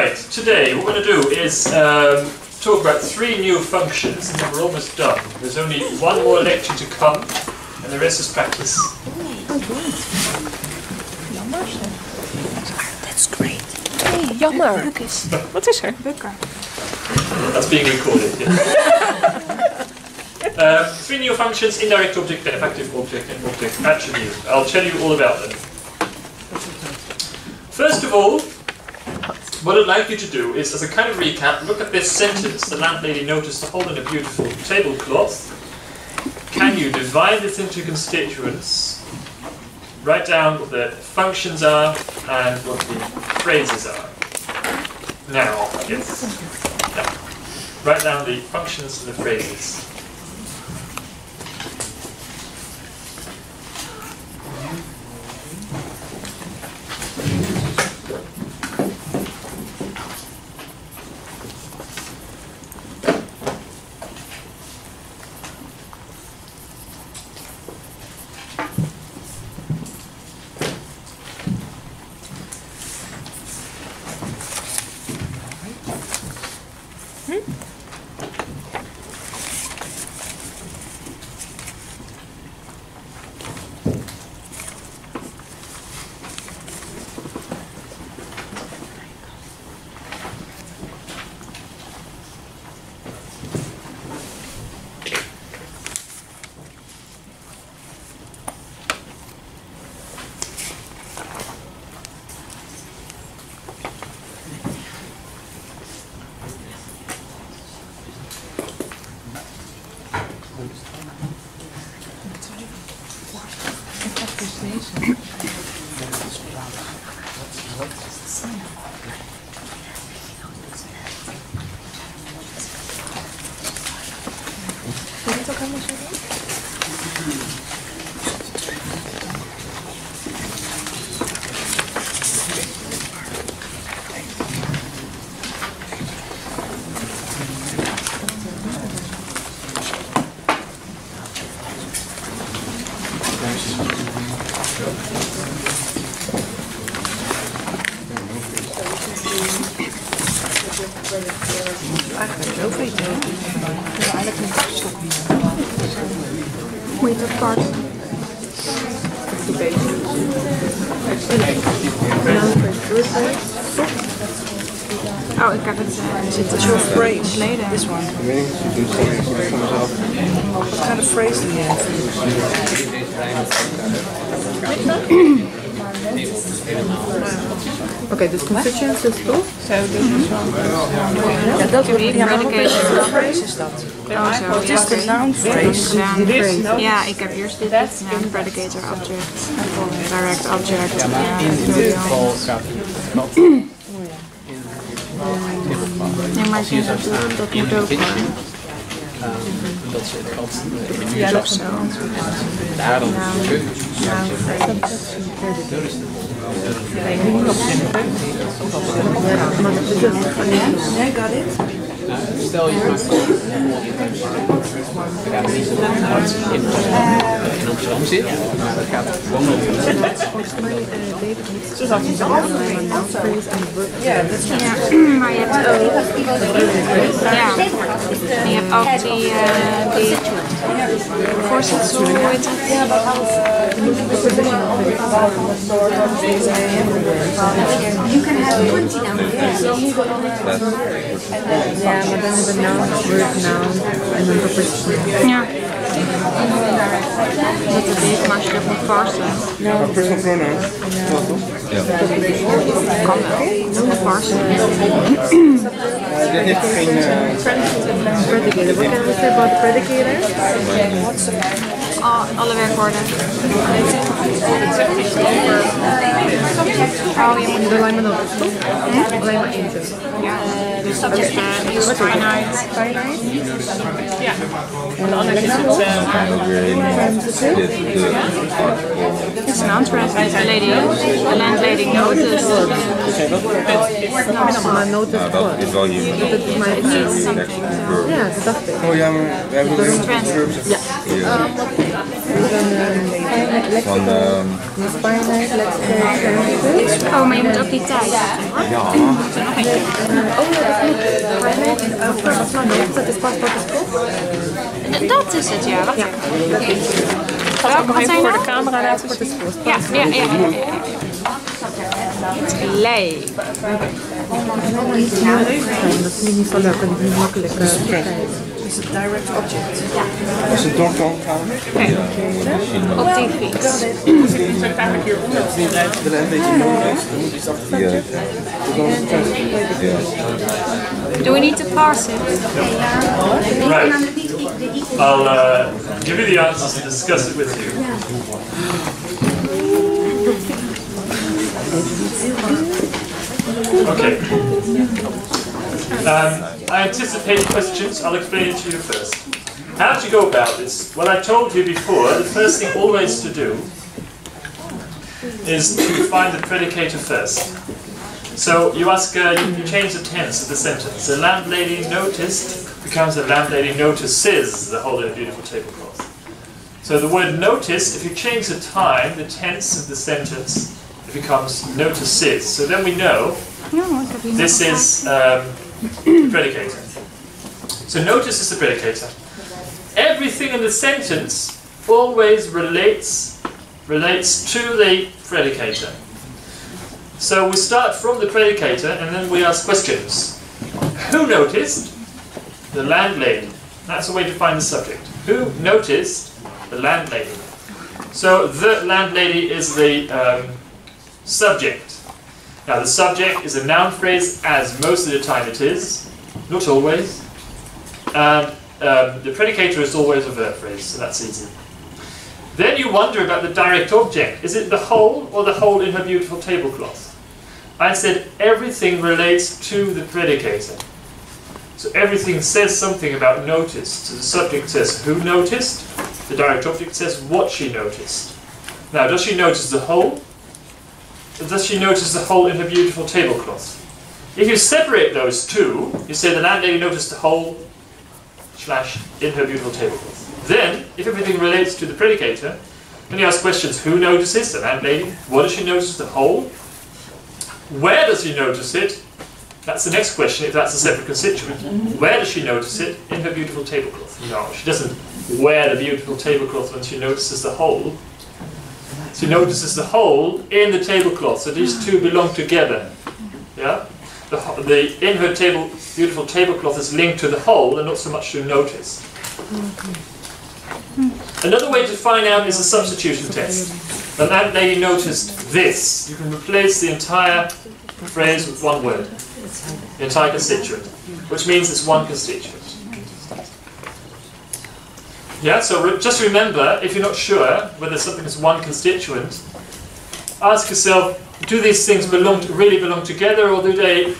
Right, today what we're going to do is talk about 3 new functions, and then we're almost done. There's only one more lecture to come, and the rest is practice. That's great. Hey, jammer. Wat is er? Bukker. That's being recorded, yeah. 3 new functions: indirect object, effective object, and object attribute. I'll tell you all about them. First of all, what I'd like you to do is, as a kind of recap, look at this sentence. The landlady noticed a hole in a beautiful tablecloth. Can you divide this into constituents? Write down what the functions are and what the phrases are. Now, yes. Now, write down the functions and the phrases. Moet je dat paard? Oh, ik heb het What's your phrase? geleden. This one. What kind of phrase do you have? Oké, dus constituents is toch? Ja, dat wordt niet predicator. phrase is dat. Oh, zo. Wat is de noun phrase? Ja, ik heb eerst dit. Noun, predicator, object, direct object. In dit geval gaat het Nee, maar zie je dat moet ook. dat ze het gat Ja, dat zo. daar dan stel je maakt we gaan niet zo hard in Amsterdam zit, maar dat gaat gewoon over. Ja, maar je hebt ook. Ja, en je hebt ook die voorzetsel, hoe heet het? You can have 20 now. Ja, maar dan hebben we noun, word, noun en dan preposition. Ja. Dat is dit, maar als je dat moet parsen. Personal pronouns. Ja. Kan wel. Dat moet parsen. Dit heeft geen... Predicator. What can we say about the predicator? Alle werkwoorden. Oh, je moet er alleen maar nog toch? Alleen maar één zetten. Ja, dus dat is finite. Ja. En de andere is het... Het is een antwoord. The landlady noticed. Maar notice what? Is wel je. Dat is mijn something. Ja, dat dacht ik. Oh ja, maar we hebben ook een verb. Ja. Van, Oh, maar je moet ook die tijd. ja. Dat is het, ja. Wacht. Ga ik ook nog Wat even zijn voor nou? de camera laten zien. Ja. Leuk. Dat vind ik niet zo leuk en niet makkelijk. Is het direct object? Als het door kan gaan. Op die fiets. Do we need to parse it? Right. I'll give you the answers and discuss it with you. Okay. I anticipate questions. I'll explain it to you first. How to go about this? Well, I told you before, the first thing always to do is to find the predicator first. So you ask, you change the tense of the sentence. The landlady noticed becomes the landlady notices the whole in a beautiful tablecloth. So the word noticed, if you change the time, the tense of the sentence, it becomes notices. So then we know this is the predicator. So notice is the predicator. Everything in the sentence always relates to the predicator. So we start from the predicator and then we ask questions. Who noticed? The landlady. That's a way to find the subject. Who noticed? The landlady. So the landlady is the subject. Now the subject is a noun phrase, as most of the time it is, not always. And the predicator is always a verb phrase, so that's easy. Then you wonder about the direct object. Is it the whole or the whole in her beautiful tablecloth? I said everything relates to the predicator. So everything says something about notice. So the subject says who noticed, the direct object says what she noticed. Now, does she notice the whole? Or does she notice the whole in her beautiful tablecloth? If you separate those two, you say the landlady noticed the whole / in her beautiful tablecloth. Then, if everything relates to the predicator, then you ask questions. Who notices? The landlady. What does she notice? The whole. Where does she notice it? That's the next question, if that's a separate constituent. Where does she notice it? In her beautiful tablecloth. No, she doesn't wear the beautiful tablecloth when she notices the whole. She notices the whole in the tablecloth, so these two belong together. Yeah? The in her beautiful tablecloth is linked to the whole and not so much to notice. Another way to find out is a substitution test. The landlady noticed this. You can replace the entire phrase with one word. The entire constituent. Which means it's one constituent. Yeah, so just remember, if you're not sure whether something is one constituent, ask yourself, do these things really belong together, or do they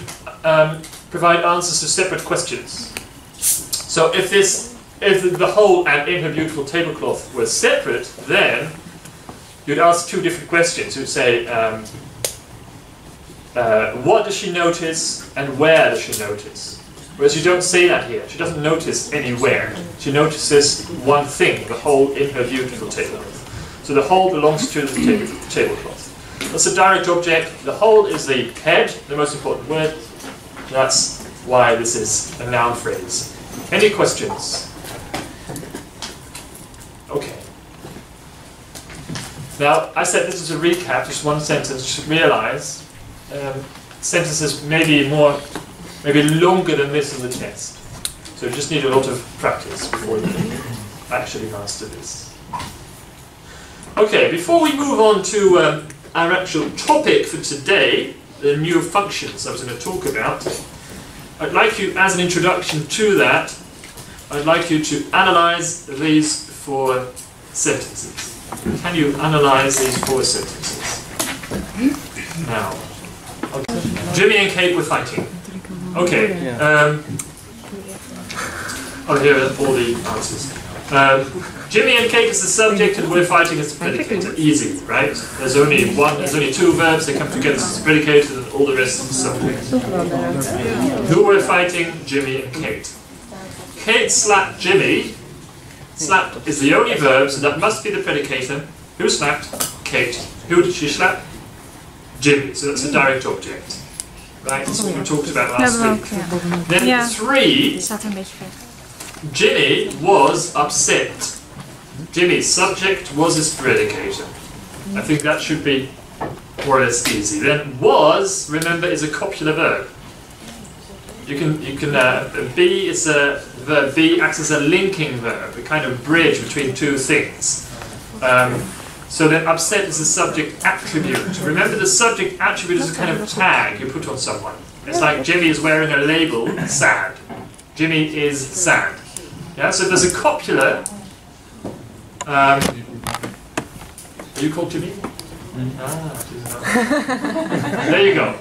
provide answers to separate questions? So if the whole and in her beautiful tablecloth were separate, then you'd ask two different questions. You'd say, what does she notice and where does she notice? Whereas you don't say that here. She doesn't notice anywhere. She notices one thing, the whole in her beautiful tablecloth. So the whole belongs to the tablecloth. That's a direct object. The whole is the head, the most important word. That's why this is a noun phrase. Any questions? Okay. Now, I said this is a recap, just one sentence. You should realize sentences may be longer than this in the test. So you just need a lot of practice before you can actually master this. Okay, before we move on to our actual topic for today, the new functions I was going to talk about, I'd like you, as an introduction to that, I'd like you to analyze these 4 sentences. Can you analyze these 4 sentences? Now, okay. Jimmy and Kate were fighting. Okay. Here are all the answers. Jimmy and Kate is the subject and we're fighting as the predicator. Easy, right? There's only 2 verbs, they come together as the predicator and all the rest is the subject. Who were fighting? Jimmy and Kate. Kate slapped Jimmy Slapped is the only verb, so that must be the predicator. Who slapped? Kate. Who did she slap? Jimmy. So that's a direct object. Right? That's what we talked about last week. Then 3, Staat er een beetje ver. Jimmy was upset. Jimmy's subject was his predicator. I think that should be more or less easy. Then was, remember, is a copular verb. You can be is a verb. Be acts as a linking verb, a kind of bridge between two things. So then upset is the subject attribute. Remember, the subject attribute is a kind of tag you put on someone. It's like Jimmy is wearing a label, sad. Jimmy is sad. Yeah. So there's a copular. Are you called Jimmy? There you go.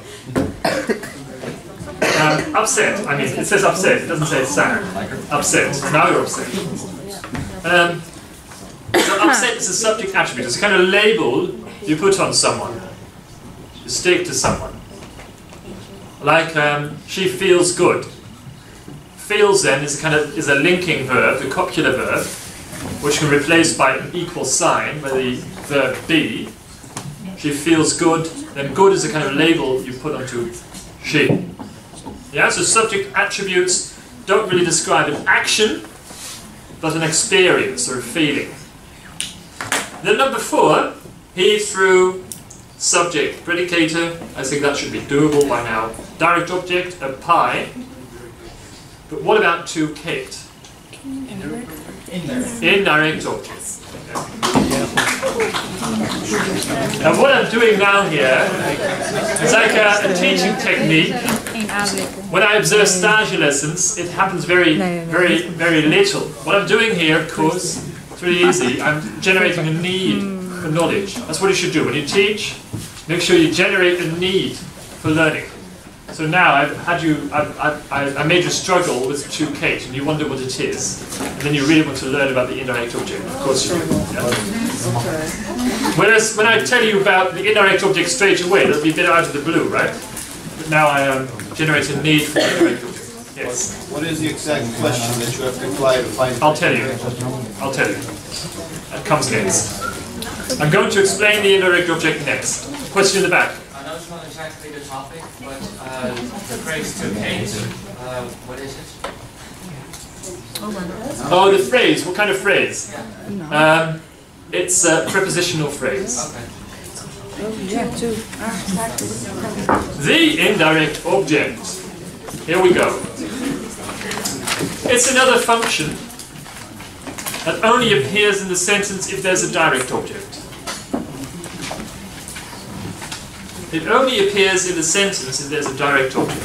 Upset. I mean, it says upset. It doesn't say sad. Upset. Now you're upset. So upset is a subject attribute. It's a kind of label you put on someone. You stick to someone. Like she feels good. Feels then is a linking verb, the copular verb, which can be replaced by an equal sign by the verb be. She feels good. Then good is a kind of label you put onto she. Yeah, so subject attributes don't really describe an action, but an experience or a feeling. Then number 4, he threw subject predicator. I think that should be doable by now. Direct object, a pie. But what about to Kate? Indirect object. And what I'm doing now here is like a teaching technique. When I observe stage lessons, it happens very little. What I'm doing here, of course, it's really easy. I'm generating a need for knowledge. That's what you should do. When you teach, make sure you generate a need for learning. So now I made you struggle with to Kate, and you wonder what it is, and then you really want to learn about the indirect object. Of course you do. Yeah? Whereas when I tell you about the indirect object straight away, that'll be a bit out of the blue, right? But now I generate a need for the indirect object. Yes. What is the exact question that you have to apply to find? I'll tell you. I'll tell you. That comes next. I'm going to explain the indirect object next. Question in the back. I know it's not exactly the topic, but the phrase to Kate, what is it? Oh, the phrase. What kind of phrase? It's a prepositional phrase. Okay. The indirect object. Here we go. It's another function that only appears in the sentence if there's a direct object. It only appears in the sentence if there's a direct object.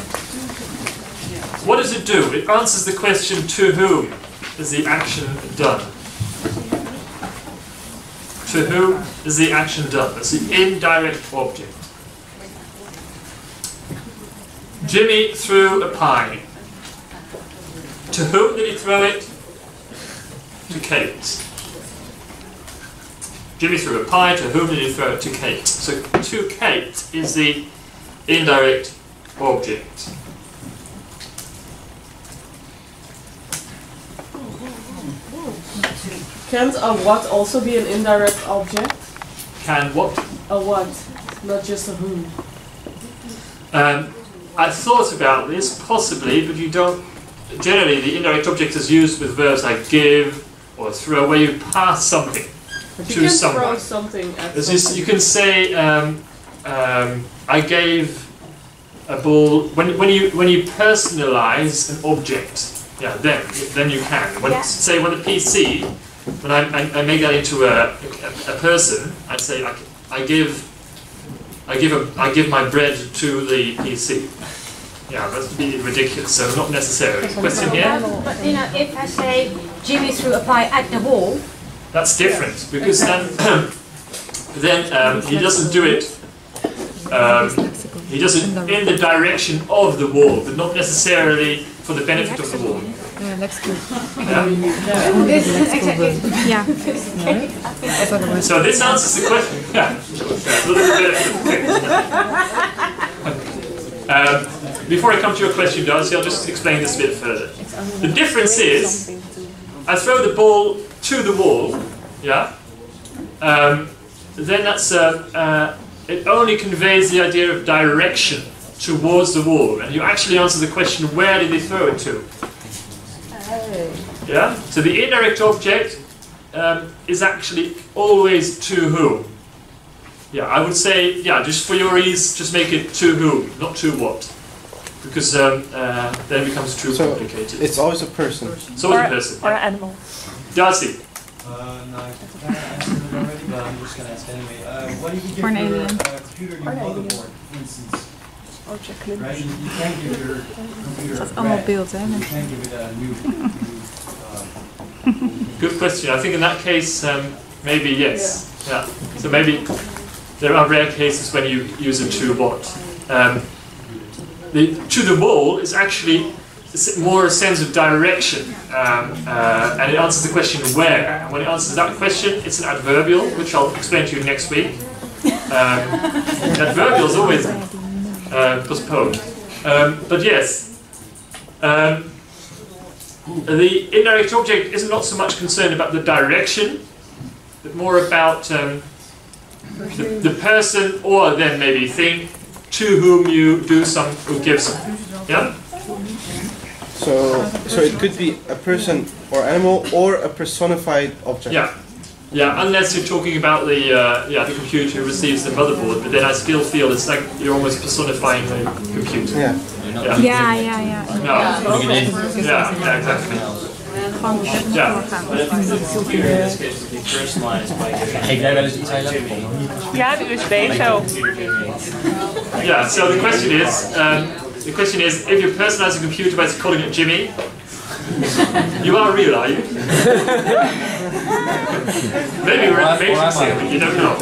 What does it do? It answers the question, to whom is the action done? To whom is the action done? That's the indirect object. Jimmy threw a pie. To whom did he throw it? To Kate. Jimmy threw a pie. To whom did he throw it? To Kate. So to Kate is the indirect object. Can't a what also be an indirect object? Can what? A what, not just a whom. I thought about this, possibly, but you don't. Generally, the indirect object is used with verbs like give or throw, where you pass something But to you can someone. throw something at You can say, I gave a ball. When you personalize an object, yeah, then you can. When say when the PC, when I make that into a person, I say I give my bread to the PC. Yeah, that's be ridiculous. So not necessarily. Question here. But you know, if I say Jimmy threw a pie at the wall, that's different because then he doesn't do it. He does it in the direction of the wall, but not necessarily for the benefit of the wall. Yeah. this is exactly. Ja. So this answers the question. Yeah, a little bit of before I come to your question, Darcy, I'll just explain this a bit further. The difference is, I throw the ball to the wall, yeah, then that's it only conveys the idea of direction towards the wall, and you actually answer the question, where did they throw it to? Yeah. So the indirect object is actually always to whom. Yeah, I would say, yeah, just for your ease, just make it to whom, not to what. Because then it becomes too complicated. It's always a person. It's always a person. Or an animal. Darcy. No, I kind of answered it already, but I'm just going to ask anyway. What do you give Or an your alien. computer your motherboard, for instance? Right? You can't give your computer Dat is a allemaal red. beeld, hè? You can't give it a new Good question. I think in that case, maybe yes. Yeah. So maybe there are rare cases when you use a to what. The to the wall is actually more a sense of direction, and it answers the question where. And when it answers that question, it's an adverbial, which I'll explain to you next week. Adverbial is always postponed. But yes, the indirect object is not so much concerned about the direction, but more about the person, or then maybe thing, to whom you do some, or give some. Yeah? So it could be a person or animal or a personified object. Yeah. Yeah, unless you're talking about the computer who receives the motherboard, but then I still feel it's like you're almost personifying the computer. Yeah. Yeah. Ja. No. Yeah, exactly. Yeah. But if the computer in this case would be personalized by giving Geef jij wel eens iets aan je Jimmy. Ja, de USB zo. Yeah, so the question is, if you personalize a computer by calling it Jimmy, you are real, are you? Maybe you're animation, but you don't know.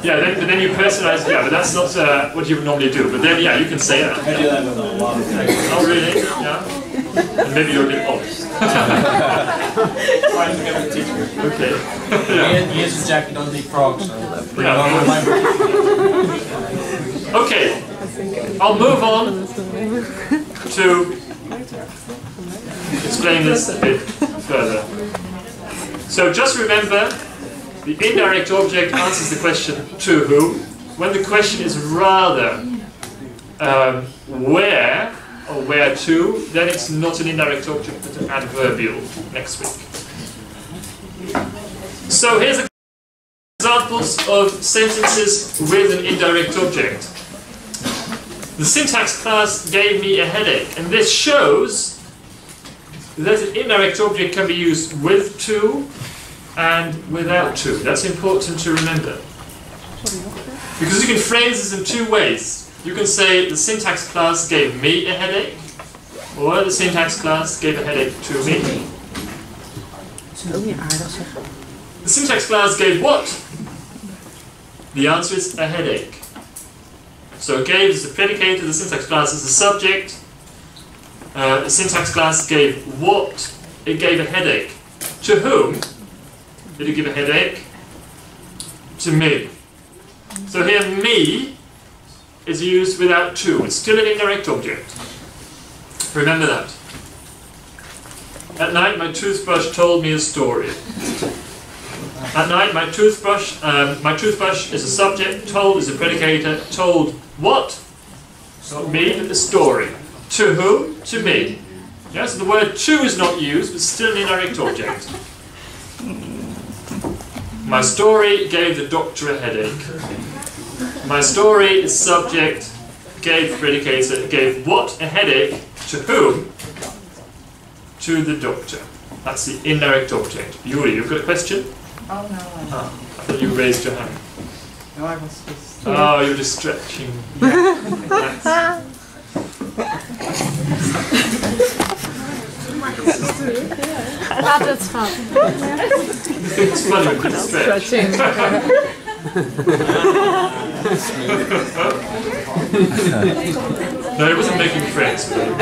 Yeah, but then you personalize, yeah, but that's not what you would normally do. But then, yeah, you can say that. I do that with a lot of things. Oh, really? Yeah. And maybe you're a bit odd. Trying to get a teacher. Okay. He is a Jack, he doesn't eat frogs, so bring it Yeah. on with my Okay, I'll move on to explain this a bit further. So just remember, the indirect object answers the question to whom. When the question is rather where or where to, then it's not an indirect object but an adverbial next week. So here's examples of sentences with an indirect object. The syntax class gave me a headache, and this shows that an indirect object can be used with to and without to. That's important to remember. Because you can phrase this in two ways. You can say the syntax class gave me a headache, or the syntax class gave a headache to me. The syntax class gave what? The answer is a headache. So gave is the predicator, the syntax class is the subject. The syntax class gave what? It gave a headache. To whom did it give a headache? To me. So here me is used without to. It's still an indirect object. Remember that. At night my toothbrush told me a story. At night my toothbrush is a subject, told is a predicator, told what? Not me, but the story. To whom? To me. Yeah, so the word to is not used, but still an indirect object. My story gave the doctor a headache. My story is subject, gave predicator, gave what? A headache. To whom? To the doctor. That's the indirect object. Yuri, you've got a question? Oh no. I thought you raised your hand. No, I was just... Oh, you're just stretching. Laat het van. It's funny when people stretch. No, he wasn't making friends with him.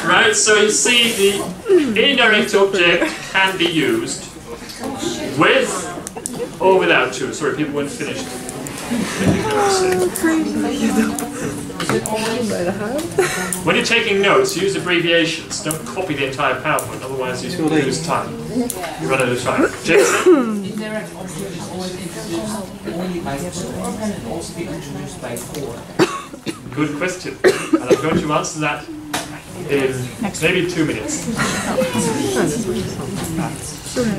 Right, so you see the indirect object can be used with or without to. Sorry, people weren't finished. When you're taking notes, use abbreviations. Don't copy the entire PowerPoint, otherwise you lose time. You run out of time. Jason? Indirect object is always introduced only by 2, or can it also be introduced by 4? Good question. And I'm going to answer that in maybe 2 minutes.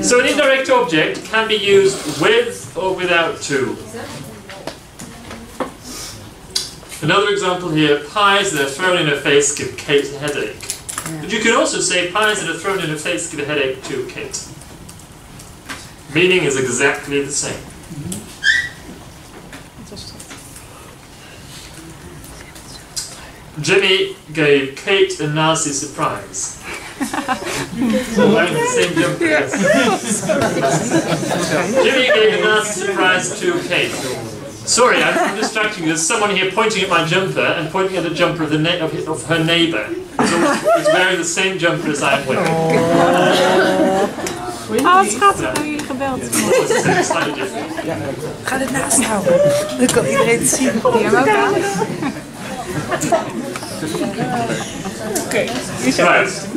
So an indirect object can be used with or without to. Another example here, pies that are thrown in her face give Kate a headache. But you can also say pies that are thrown in her face give a headache to Kate. Meaning is exactly the same. Jimmy gave Kate a nasty surprise. Wearing the same jumper. Yes. Jimmy gave a nasty surprise to Kate. Sorry, I'm distracting you. There's someone here pointing at my jumper and pointing at the jumper of, of her neighbour. Who's wearing the same jumper as I'm wearing. Oh, schattig, hebben jullie gebeld? Slightly different. Ga dit naast houden. Dan kan iedereen het zien. Die hebben ook aan. Oké. Right.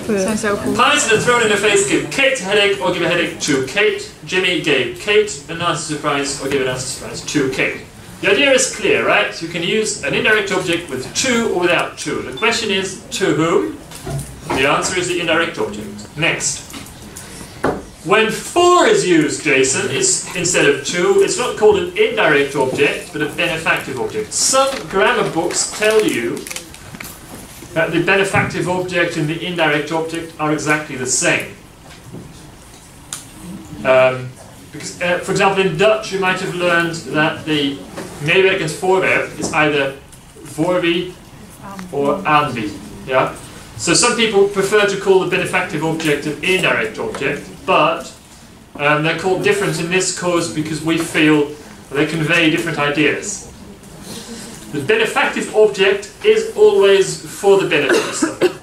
Zijn zo cool. Pies that are thrown in her face give Kate a headache or give a headache to Kate. Jimmy gave Kate a nasty surprise or give a nasty surprise to Kate. The idea is clear, right? You can use an indirect object with to or without to. The question is, to whom? The answer is the indirect object. Next. When for is used, Jason, instead of to, it's not called an indirect object, but a benefactive object. Some grammar books tell you that the benefactive object and the indirect object are exactly the same. Because, for example, in Dutch you might have learned that the medewerkend voorwerp is either voor wie or aan wie. Yeah? So some people prefer to call the benefactive object an indirect object, but they're called different in this course because we feel they convey different ideas. The benefactive object is always for the benefit of someone.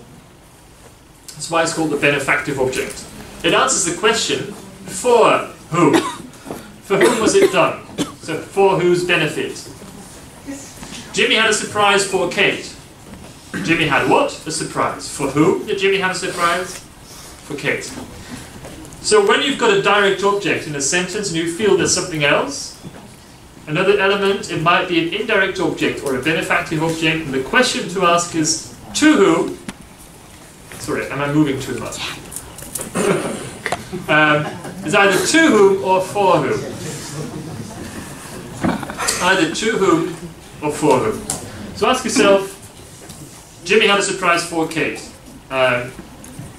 That's why it's called the benefactive object. It answers the question, for whom? For whom was it done? So for whose benefit? Jimmy had a surprise for Kate. Jimmy had what? A surprise. For whom did Jimmy have a surprise? For Kate. So when you've got a direct object in a sentence and you feel there's something else, another element, it might be an indirect object or a benefactive object, and the question to ask is, to whom? Sorry, am I moving too much? It's either to whom or for whom. Either to whom or for whom. So ask yourself, Jimmy had a surprise for Kate.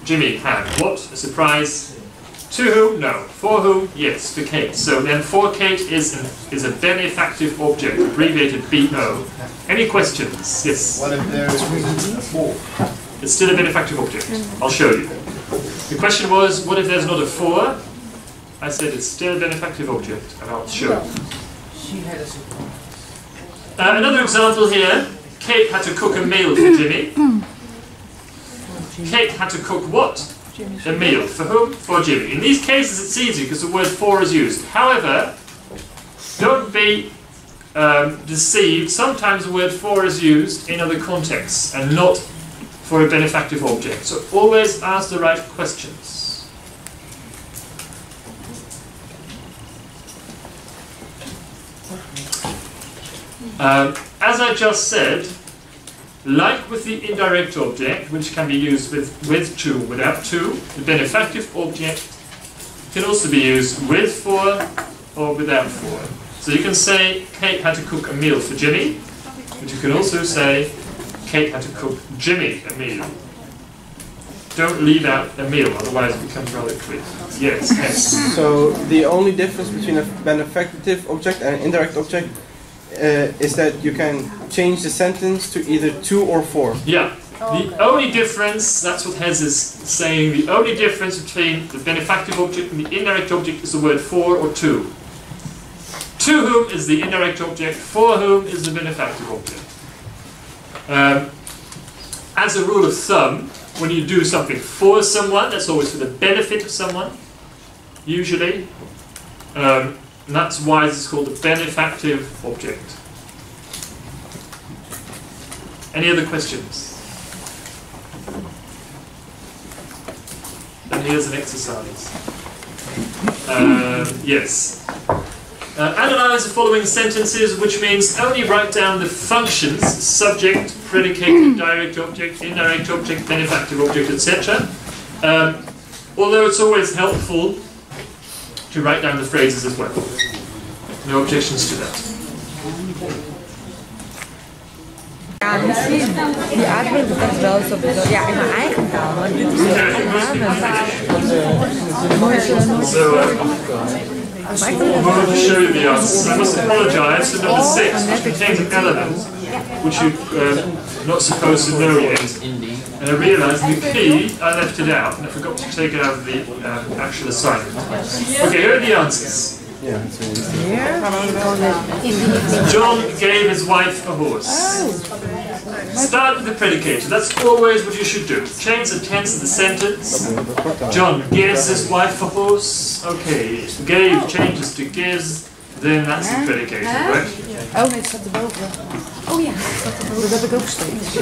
Jimmy had what? A surprise. To whom? No. For whom? Yes, for Kate. So then for Kate is a benefactive object, abbreviated BO. Any questions? Yes? What if there is a for? It's still a benefactive object. I'll show you. The question was, what if there's not a for? I said it's still a benefactive object, and I'll show you. She had a surprise. Another example here. Kate had to cook a meal for Jimmy. Kate had to cook what? A meal. For whom? For Jimmy. In these cases it's easy because the word for is used. However, don't be deceived. Sometimes the word for is used in other contexts and not for a benefactive object. So always ask the right questions. As I just said, like with the indirect object, which can be used with to, without to, the benefactive object can also be used with for or without for. So you can say Kate had to cook a meal for Jimmy, but you can also say Kate had to cook Jimmy a meal. Don't leave out a meal, otherwise it becomes rather clear. Yes, yes. So the only difference between a benefactive object and an indirect object is that you can change the sentence to either to or for. Yeah. The only difference, that's what Hez is saying, the only difference between the benefactive object and the indirect object is the word for or to. To whom is the indirect object, for whom is the benefactive object. As a rule of thumb, when you do something for someone, that's always for the benefit of someone, usually. And that's why this is called a benefactive object. Any other questions? And here's an exercise. Yes. Analyze the following sentences, which means only write down the functions: subject, predicate, direct object, indirect object, benefactive object, etc. Although it's always helpful to write down the phrases as well. No objections to that. Ja, misschien. Die aardbol betekent wel eens op de, ja, in mijn eigen taal, maar dit is So, I'm going to show you the answers. I must apologize for number 6, which contains an element which you're not supposed to know yet. And I realised the P, I left it out, and I forgot to take it out of the actual assignment. Okay, here are the answers. John gave his wife a horse. Start with the predicator. That's always what you should do. Change the tense of the sentence. John gives his wife a horse. Okay, gave changes to gives. Then that's the predicator, right? Oh nee, het staat erboven. Oh ja, dat heb ik ook steeds.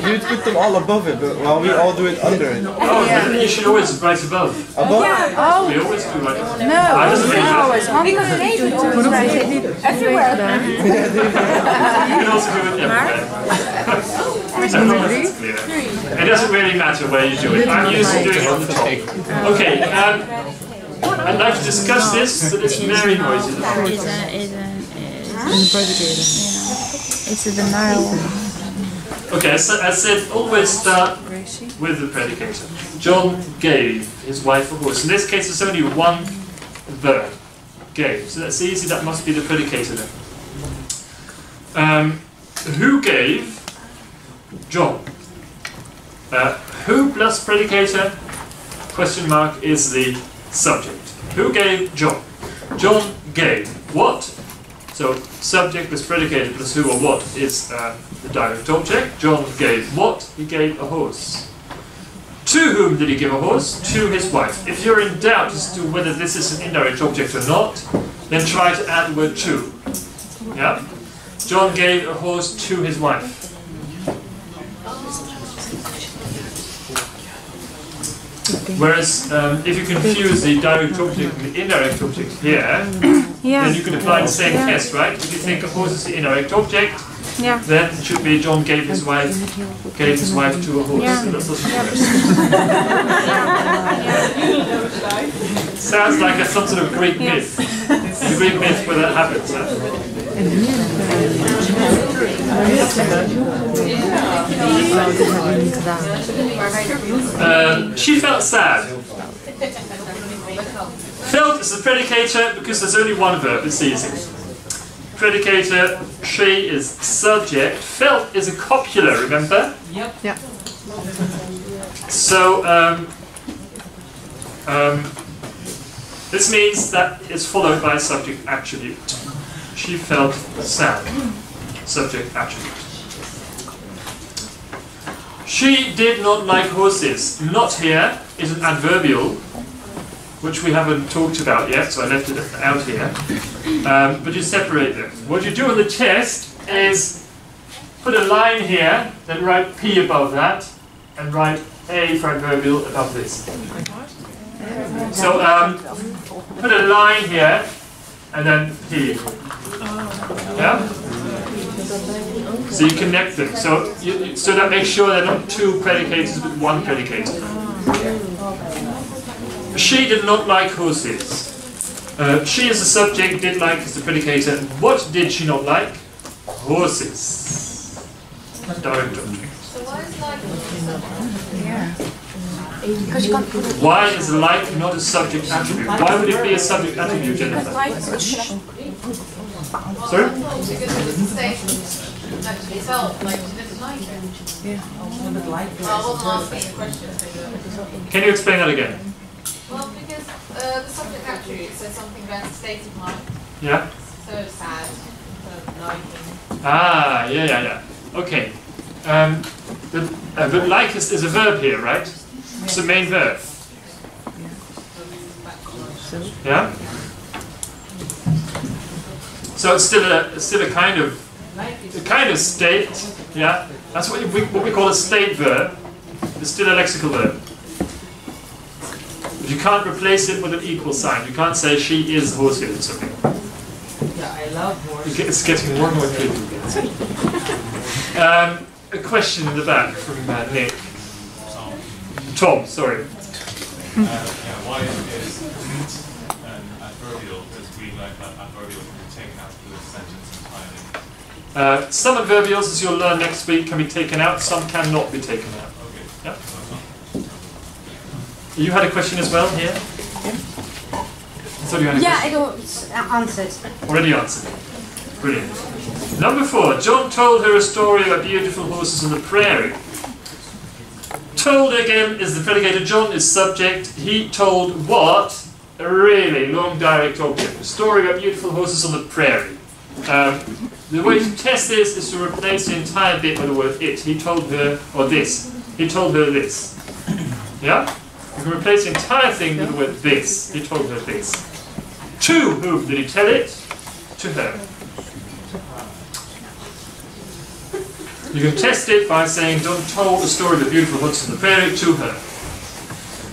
You put them all above it, but while we all do it under it. Oh, you should always write above. Above? Oh. We always do right above. No, I doesn't mean that. because they do it everywhere. You can also do it everywhere. As long as it's clear. It doesn't really matter where you do it. I'm used to doing it on the top. Okay, I'd like to discuss this, but it's very noisy. It's a denial. Okay, so I said always start with the predicator. John gave his wife a horse. In this case, it's only one verb, gave. So that's easy, that must be the predicator then. Who gave? John. Who plus predicator, question mark, is the subject. Who gave? John. John gave what? So subject plus predicator plus who or what is the direct object. John gave what? He gave a horse. To whom did he give a horse? To his wife. If you're in doubt as to whether this is an indirect object or not, then try to add the word to. Yeah? John gave a horse to his wife. Whereas if you confuse the direct object and the indirect object here, then you can apply the same test, right? If you think a horse is the indirect object, then it should be John gave his wife to a horse. That's what sounds like some sort of Greek myth. The Greek myth where that happens. She felt sad. Felt is the predicator because there's only one verb, it's easy. Predicator, she is subject. Felt is a copula, remember? Yep. Yeah. So, this means that it's followed by a subject attribute. She felt sad. Subject attribute. She did not like horses. Not here is an adverbial, which we haven't talked about yet, so I left it out here. But you separate them. What you do on the test is put a line here, then write P above that, and write A for adverbial above this. So put a line here, and then P. Yeah? So you connect them. So that makes sure they're not two predicators, but one predicator. She did not like horses. She is the subject, did like is the predicator. What did she not like? Horses. Direct object. So why is like Why is like not a subject attribute? Why would it be a subject attribute, Jennifer? Sorry? Because it was the same actually felt like she didn't like it. Yeah. Well, I wasn't asking the question. Can you explain that again? Well, because the subject attribute says something about the state of mind. Yeah? So sad, so liking. Ah, yeah. Okay. But like is a verb here, right? It's the main verb. Yeah? So it's still a kind of state. Yeah, that's what we call a state verb. It's still a lexical verb. But you can't replace it with an equal sign. You can't say she is horse-headed or something. Yeah, I love horses. It's getting more and more tricky. A question in the back from Nick. Tom, sorry. Why is an adverbial as we like that adverbial can be taken out of the sentence entirely? Some adverbials, as you'll learn next week, can be taken out. Some cannot be taken out. Okay. Yeah. You had a question as well here? Yeah, I don't answered. Already answered. Brilliant. Number 4. John told her a story about beautiful horses on the prairie. Told again is the predicator. John is subject. He told what? A really long direct object. A story about beautiful horses on the prairie. The way to test this is to replace the entire bit with the word it. He told her, or this. He told her this. Yeah? You can replace the entire thing with the word this. He told her this. To whom did he tell it? To her. You can test it by saying, John told a story of the beautiful horses on the prairie to her.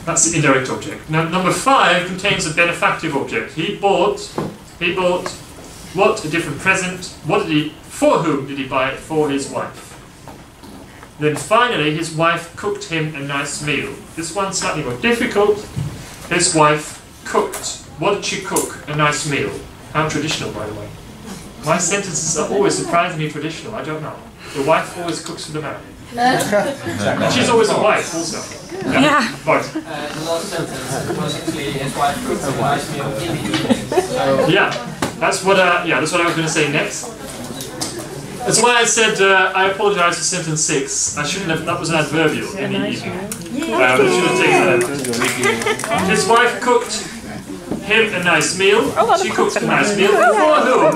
That's the indirect object. Now, number 5 contains a benefactive object. He bought what? A different present. For whom did he buy it? For his wife. Then finally, his wife cooked him a nice meal. This one's slightly more difficult. His wife cooked. What did she cook? A nice meal. How traditional, by the way. My sentences are always surprisingly traditional. I don't know. The wife always cooks for the man. And she's always a wife, also. Yeah. Right. The last sentence was actually his wife cooked a nice meal in the evening. So Yeah, that's what I was going to say next. That's why I said I apologise for sentence 6. I shouldn't have. That was an adverbial in the evening. I should have taken that. His wife cooked him a nice meal. She cooked a nice meal. For whom?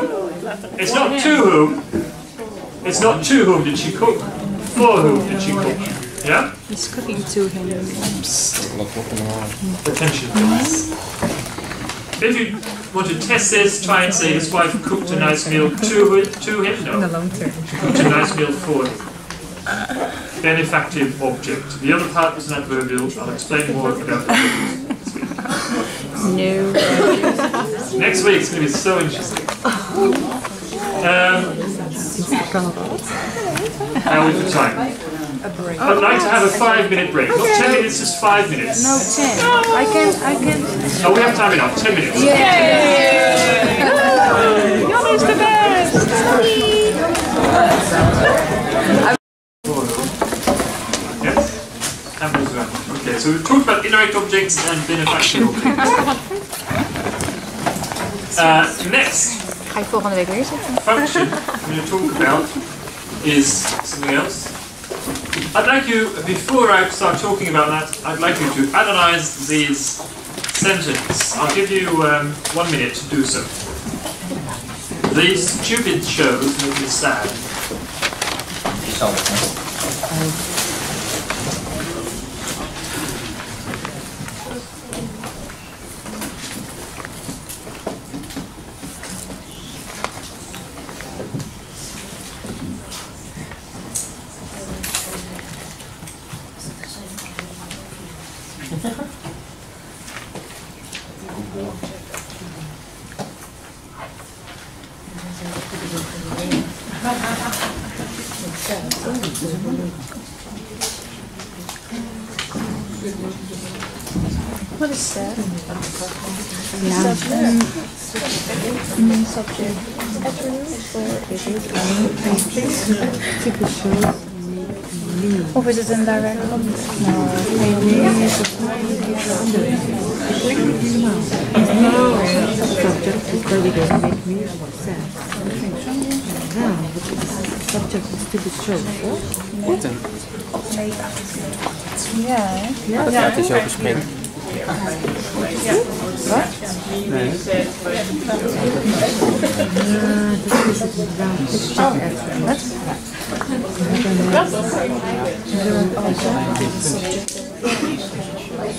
It's not to whom. It's not to whom did she cook. For whom did she cook? Yeah? He's cooking to him. Attention, please. If you want to test this, try and say his wife cooked a nice meal to him. No. In the long term. She cooked a nice meal for him. Benefactive object. The other part was an adverbial. I'll explain more about that next week. No. Next week it's going to be so interesting. How is the time? I'd like to have a 5-minute break. Not 10 minutes, just 5 minutes. No, 10. I can. Oh, we have time enough. 10 minutes. Yay! Jan is the best! Yes? Okay, so we've talked about indirect objects and benefactive objects. Next. Ga je volgende week weer zitten? Function I'm going to talk about is something else. I'd like you, before I start talking about that, I'd like you to analyze these sentences. I'll give you 1 minute to do so. These stupid shows make me sad. What is that? Subject. Of is het een direct object? Subject is predicate make me sad. Subject is to be shown. Ja. Ja, het is over springen. Wat? Nee. Wat? Ik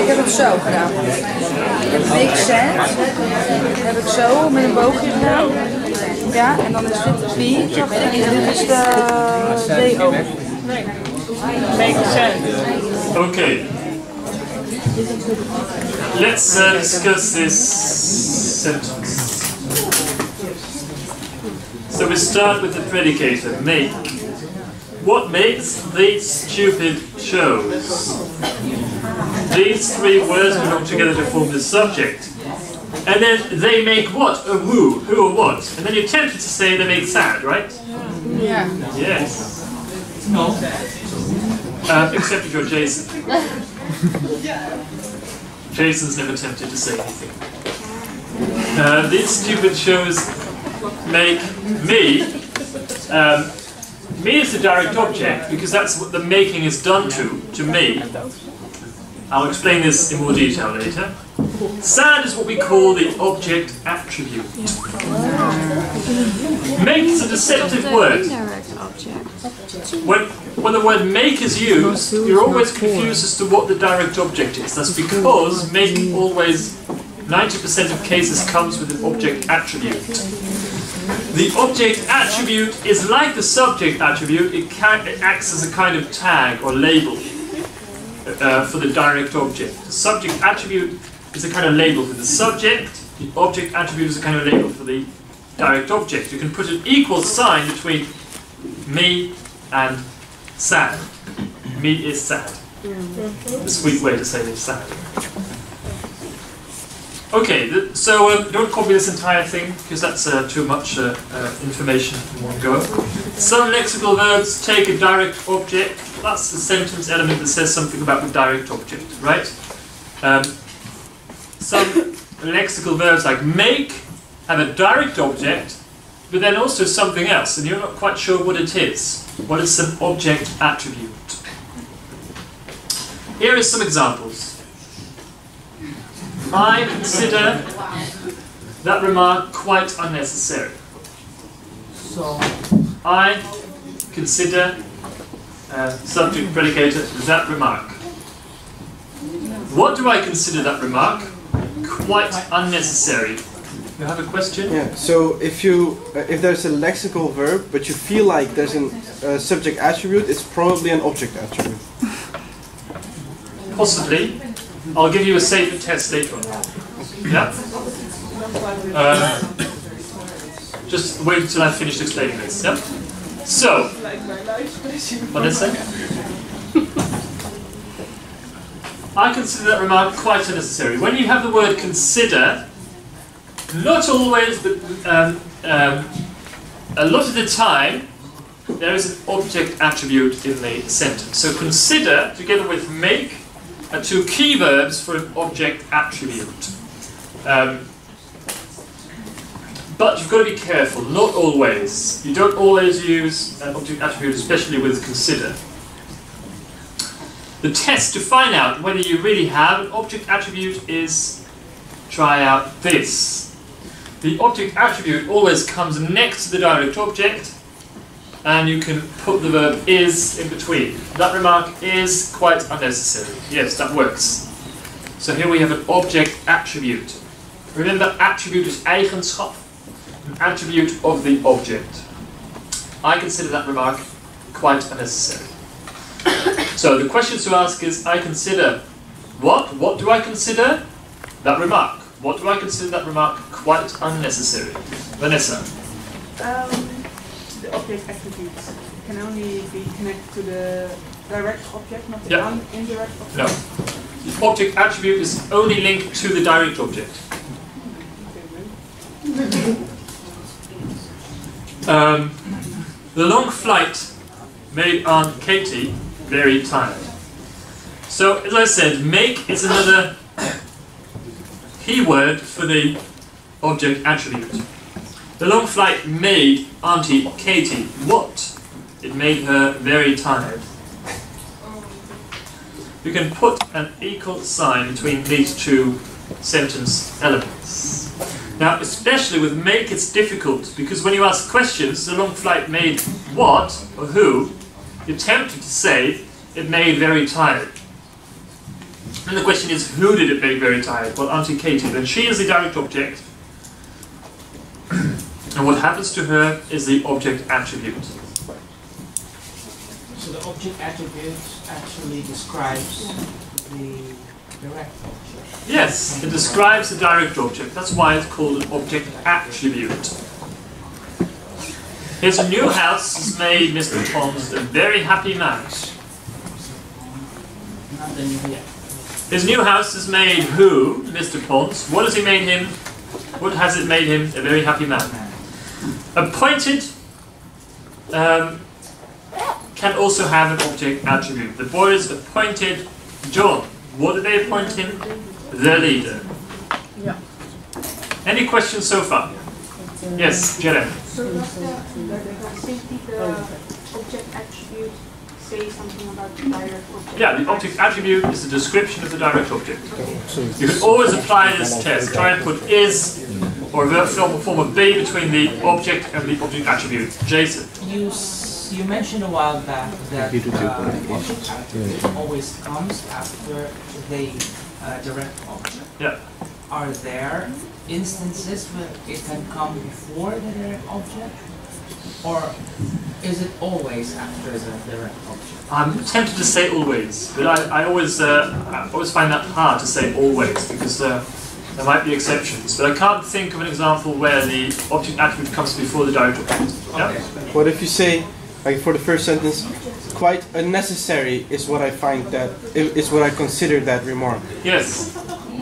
heb het zo gedaan. Make sense. Heb ik zo met een boogje gedaan. Ja, en dan is dit de P, dacht ik, en dit is de DO. Make sense. Okay. Let's discuss this sentence. So we start with the predicator, make. What makes these stupid shows? These three words belong together to form the subject. And then they make what? A who or what? And then you're tempted to say they make sad, right? Yeah. Yes. No. Except if you're Jason. Jason's never tempted to say anything. These stupid shows make me. Me is the direct object because that's what the making is done to me. I'll explain this in more detail later. Sad is what we call the object attribute. Make is a deceptive word. When the word make is used, you're always confused as to what the direct object is. That's because make always, 90% of cases, comes with an object attribute. The object attribute is like the subject attribute. It acts as a kind of tag or label for the direct object. The subject attribute is a kind of label for the subject. The object attribute is a kind of label for the direct object. You can put an equal sign between me and sad. Me is sad. A sweet way to say it's sad. Okay, so don't copy this entire thing because that's too much information in one go. Some lexical verbs take a direct object. That's the sentence element that says something about the direct object, right? Some lexical verbs like make have a direct object, but then also something else, and you're not quite sure what it is. What is an object attribute? Here are some examples. I consider that remark quite unnecessary. So I consider subject predicator that remark. What do I consider that remark? Quite unnecessary. You have a question? Yeah. So if there's a lexical verb, but you feel like there's a subject attribute, it's probably an object attribute. Possibly. I'll give you a safer test later on. Yeah? Just wait until I've finished explaining this. Yeah? So, what did I say? I consider that remark quite unnecessary. When you have the word consider, not always, but a lot of the time, there is an object attribute in the sentence. So consider, together with make, are two key verbs for an object attribute. But you've got to be careful, not always. You don't always use an object attribute, especially with consider. The test to find out whether you really have an object attribute is try out this. The object attribute always comes next to the direct object, and you can put the verb is in between. That remark is quite unnecessary. Yes, that works. So here we have an object attribute. Remember, attribute is eigenschap, an attribute of the object. I consider that remark quite unnecessary. So the question to ask is, I consider what? What do I consider? That remark. What do I consider that remark quite unnecessary? Vanessa. The object attributes can only be connected to the direct object, not the indirect object? No. The object attribute is only linked to the direct object. The long flight made Aunt Katie very tired. So, as I said, make is another keyword for the object attribute. The long flight made Auntie Katie what? It made her very tired. you can put an equal sign between these two sentence elements. Now, especially with make, it's difficult, because when you ask questions, the long flight made what or who, you're tempted to say it made very tired. And the question is, who did it make very tired? Well, Auntie Katie. Then she is the direct object. And what happens to her is the object attribute. So the object attribute actually describes the direct object? Yes, it describes the direct object. That's why it's called an object attribute. His new house has made Mr. Pons a very happy man. His new house has made who? Mr. Pons. What has he made him? What has it made him? A very happy man. Appointed can also have an object attribute. The boys appointed John. What did they appoint him? The leader. Yeah. Any questions so far? Yes, Jeremy. So does simply the object attribute say something about the direct object? Yeah, the object attribute is the description of the direct object. You can always apply this test. Try and put is or a form of be between the object and the object attribute. Jason. You mentioned a while back that object attribute always comes after the direct object. Yeah. Are there instances where it can come before the direct object? Or is it always after the direct object? I'm tempted to say always, but I always find that hard to say always, because there might be exceptions. But I can't think of an example where the object attribute comes before the direct object. Yeah? What if you say, like for the first sentence, quite unnecessary is what I find that, is what I consider that remark. Yes,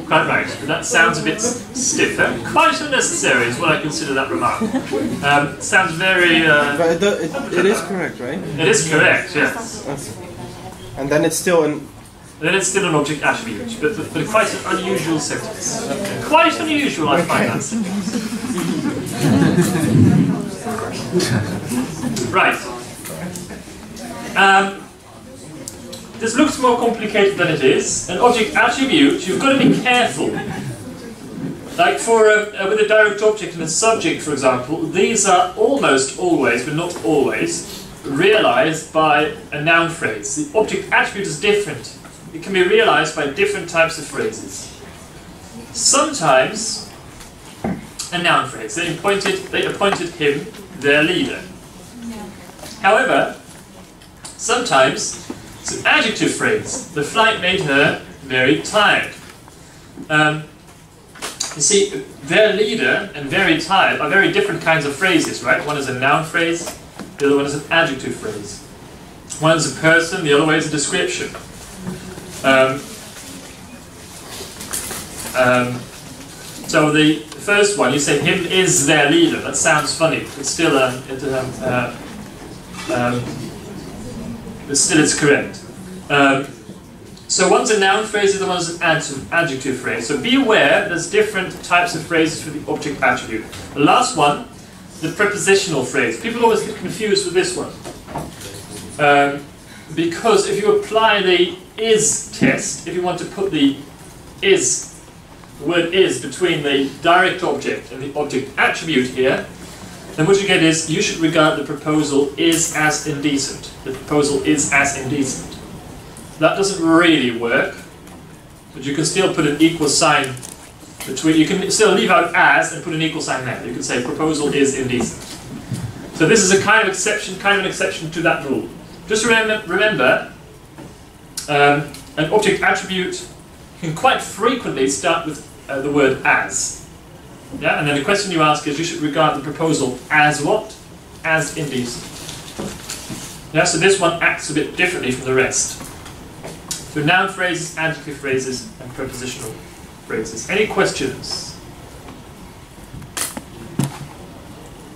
quite right. But that sounds a bit stiffer. Quite unnecessary is what I consider that remark. Sounds very... But it is correct, right? It is correct, yes. And then it's still an... Then it's still an object attribute, but quite an unusual sentence. Quite unusual, I find that sentence. Right. This looks more complicated than it is. An object attribute, you've got to be careful. Like for with a direct object and a subject, for example, these are almost always, but not always, realized by a noun phrase. The object attribute is different. It can be realized by different types of phrases. Sometimes a noun phrase. They appointed him their leader. However, sometimes it's an adjective phrase. The flight made her very tired. You see, their leader and very tired are very different kinds of phrases, right? One is a noun phrase, the other one is an adjective phrase. One is a person, the other way is a description. So the first one, you say him is their leader. That sounds funny. It's still it's correct. So one's a noun phrase, the other one's an adjective phrase. So be aware there's different types of phrases for the object attribute. The last one, the prepositional phrase. People always get confused with this one. Because if you apply the is test, if you want to put the word is between the direct object and the object attribute here, then what you get is you should regard the proposal is as indecent. The proposal is as indecent. That doesn't really work, but you can still put an equal sign between. You can still leave out as and put an equal sign there. You can say proposal is indecent. So this is a kind of an exception to that rule. Just remember, an object attribute can quite frequently start with the word as. Yeah, and then the question you ask is, you should regard the proposal as what? As indecent. Yeah, so this one acts a bit differently from the rest. So noun phrases, adjective phrases, and prepositional phrases. Any questions?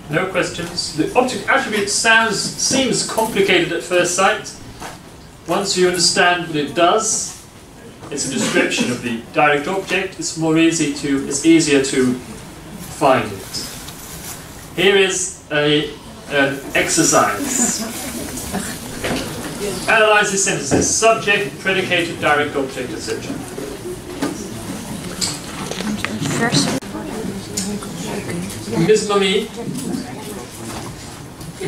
No questions? The object attribute seems complicated at first sight. Once you understand what it does, it's a description of the direct object. It's easier to find it. Here is an exercise. Analyze these sentences. Subject, predicate, direct object, etc. Ms. Mummy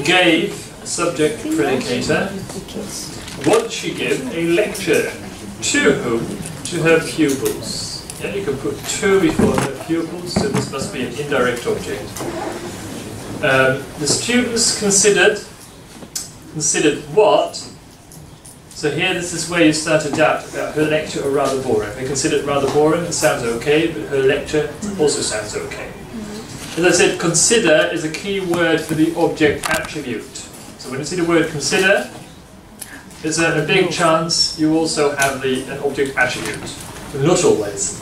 gave a subject predicator. What did she give? A lecture. To whom? To her pupils. Yeah, you can put to before her pupils, so this must be an indirect object. The students considered what? So here, this is where you start to doubt about her lecture or rather boring. They consider it rather boring, it sounds okay, but her lecture also sounds okay. As I said, consider is a key word for the object attribute. So when you see the word consider, there's a big chance you also have an object attribute. But not always.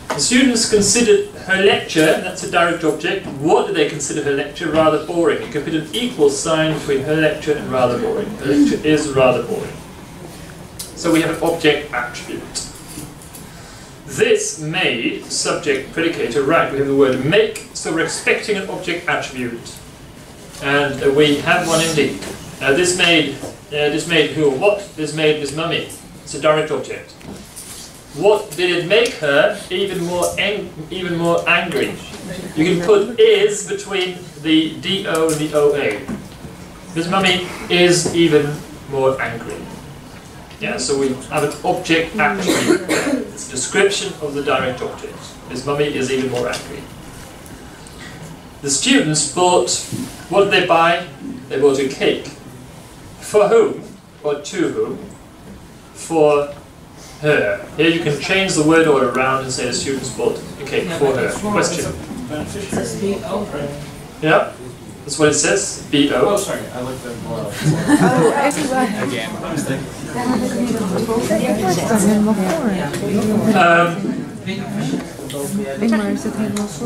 The students considered her lecture, that's a direct object. What do they consider her lecture? Rather boring. You can put an equal sign between her lecture and rather boring. Her lecture is rather boring. So we have an object attribute. This made subject predicator, right, we have the word make, so we're expecting an object attribute. And we have one indeed. This made who or what? This made Miss Mummy. It's a direct object. What did it make her? Even more angry. You can put is between the DO and the OA. Miss Mummy is even more angry. Yeah, so we have an object attribute. It's a description of the direct object. Miss Mummy is even more angry. The students bought, what did they buy? They bought a cake. For whom? Or to whom? For her. Here you can change the word order around and say the students bought a cake for her. Question? Yeah? That's what it says. B-O. Oh, sorry. I looked at more. Oh, everywhere. Again.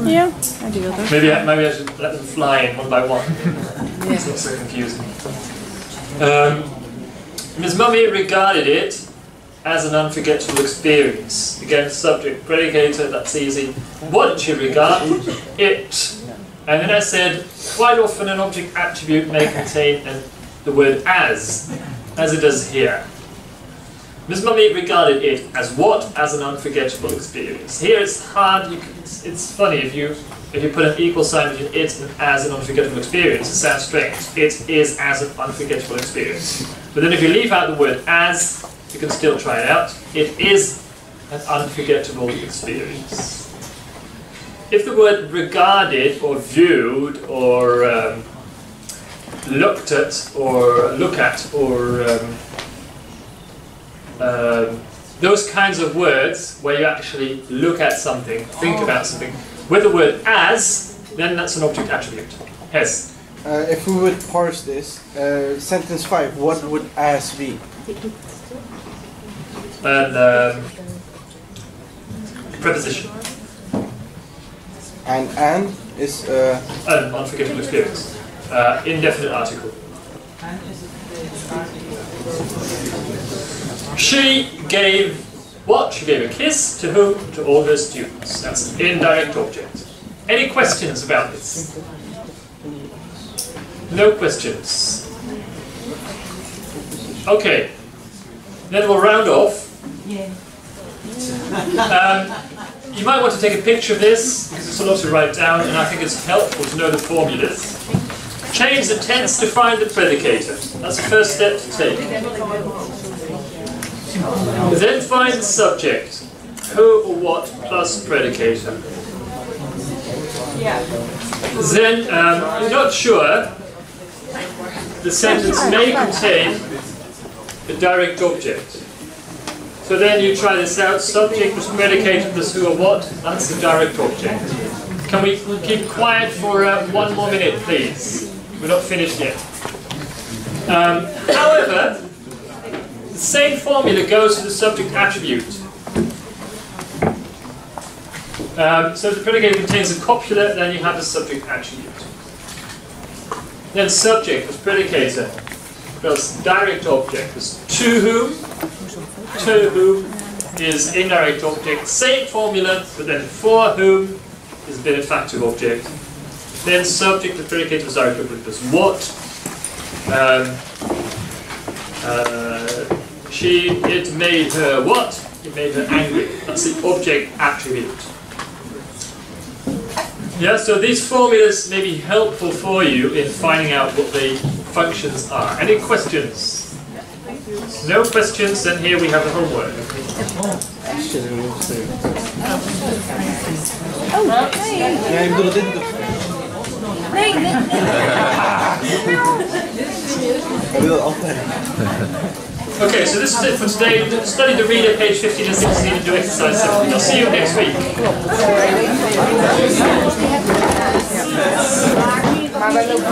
Ja, die wil dat. Maybe I should let them fly in one by one. It's not so confusing. Ms. Mummy regarded it as an unforgettable experience. Again, subject, predicator, that's easy. What did she regard? It. And then I said, quite often an object attribute may contain the word as it does here. Ms. Mummy regarded it as what? As an unforgettable experience. Here it's hard, it's funny, if you put an equal sign between it and as an unforgettable experience, it sounds strange. It is as an unforgettable experience. But then if you leave out the word as, you can still try it out. It is an unforgettable experience. If the word regarded or viewed or looked at or look at or those kinds of words where you actually look at something, think about something, with the word as, then that's an object attribute. Yes? If we would parse this, sentence 5, what would as be? And preposition. And is an unforgettable experience. Indefinite article. She gave what? She gave a kiss to whom? To all her students. That's an indirect object. Any questions about this? No questions. Okay. Then we'll round off. You might want to take a picture of this, because it's a lot to write down, and I think it's helpful to know the formulas. Change the tense to find the predicator. That's the first step to take. Then find the subject. Who or what plus predicator. Then, you're not sure, the sentence may contain a direct object. So then you try this out, subject plus predicator plus who or what, that's the direct object. Can we keep quiet for 1 more minute, please? We're not finished yet. However, the same formula goes for the subject attribute. So the predicator contains a copula, then you have the subject attribute. Then subject plus predicator plus direct object plus to whom. To whom is indirect object, same formula, but then for whom is a benefactive object. Then subject to predicate was direct object plus what. It made her what? It made her angry. That's the object attribute. Yeah, so these formulas may be helpful for you in finding out what the functions are. Any questions? No questions, then here we have the homework. Ja, ik bedoel dit. Nee, nee, Ik wil altijd. Okay, so this is it for today. Study the reader, page 15 and 16, and do exercise 7. I'll see you next week. maar wij lopen